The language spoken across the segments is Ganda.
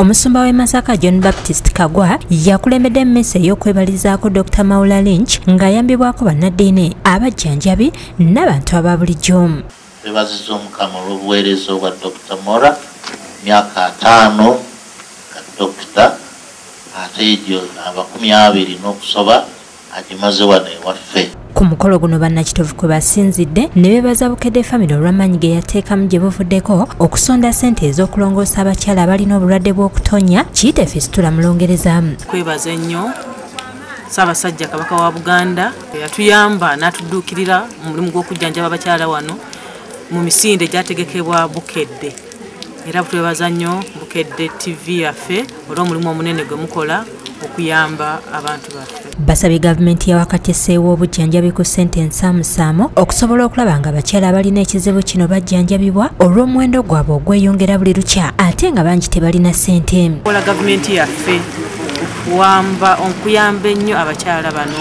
Omusumba w'e Masaka John Baptist Kaggwa yakulembedde emmese ey'okwebalizaako Dr. Maurah Lynch ng'ayambibwako bannaddiini abajjanjabi n'abantu aba bulijjo. Twebaziza Omukama olw'obuweereza obwa Dr. Maurah myaka 5 ka dokita ate egyo abakumi 20 n'okusoba agimaze wano ewaffe. Ku mukolo guno bannakitovu kwe basinzidde ne beebaza Bukedde famire olw'amaanyi ge yateekamu gye buvuddeko okusonda ssente ez'okulongoosa abakyala abalina obulwadde bw'okutonya kiyite fistula mu Lungereza. Kwebaza ennyo Ssaabasajja Kabaka wa Buganda yatuyamba n'atudduukirira mu mulimu gw'okujjanjaba abakyala wano mu misinde gyategekebwa Bukedde. Era twebaza nnyo Bukedde TV yaffe olw'omulimu omunene gwe mukola okuyamba abantu baffe. Basabye gavumenti ya wakati esseewo obujjanjabi ku ssente ensaamusaamu okusobola okulaba nga abakyala abalina ekizibu kino bajjanjabibwa olw'omuwendo gwabwe ogweyongera buli lukya ate nga bangi tebalina ssente. Kola gavumenti yaffe okuyamba ennyo abakyala bano.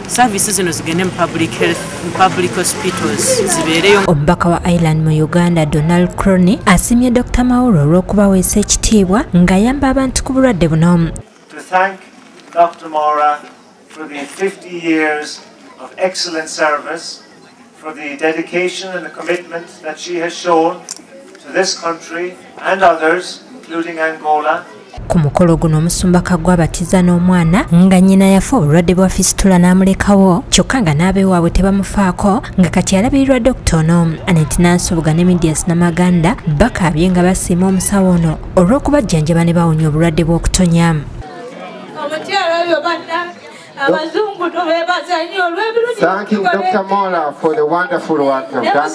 Services zino zigende mu public health, mu public hospitals zibeereyo. Omubaka wa Ireland mu Uganda Donal Cronin asimye Dr. Maurah olw'okubaweesa ekitiibwa ng'ayamba abantu ku bulwadde buno. To thank Dr. Maurah for the 50 years of excellent service, for the dedication and the commitment that she has shown to this country and others, including Angola. Ku mukolo guno Omusumba Kaggwa abatiza n'omwana nga nnyina yafa obulwadde bwa fistula n'amulekawo kyokka nga n'abeewaabwe tebamufaako nga kati alabirirwa Dr. ono. Aneti Nansubuga ne Midias Namaganda bakaabye nga basiima omusawo ono olw'okubajjanjaba ne bawonya obulwadde bw'okutonya. Thank you, Dr. Maurah, for the wonderful work you've done.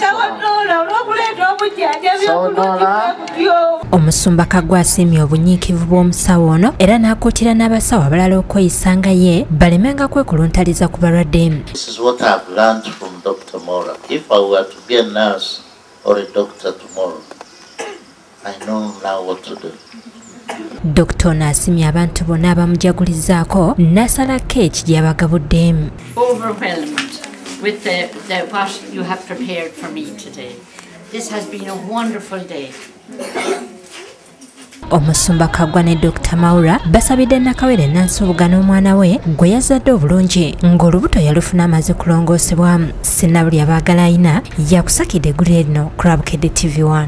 Omusumba Kaggwa asiimye obunyiikivu bw'omusawo ono era n'akuutira n'abasawo abalala okweyisa nga ye balemenga kwekuluntaliza ku balwadde. This is what I've learned from Dr. Maurah. If I were to be a nurse or a doctor tomorrow, I know now what to do. Dr. Nasimye abantu bonna abamujagulizaako n'asalako ekijabagabudde. Overwhelmed with what you have prepared for me today. This has been a wonderful day. Omusumba Kaggwa ne Dr. Maurah basabidde Nakawere Nansubuga n'omwana we gwe yazadde obulungi ng'olubuto yalufuna amaze kulongoosebwa. Sinabuli abaagala ayina yakusakidde eggulu lino ku Bukedde TV 1.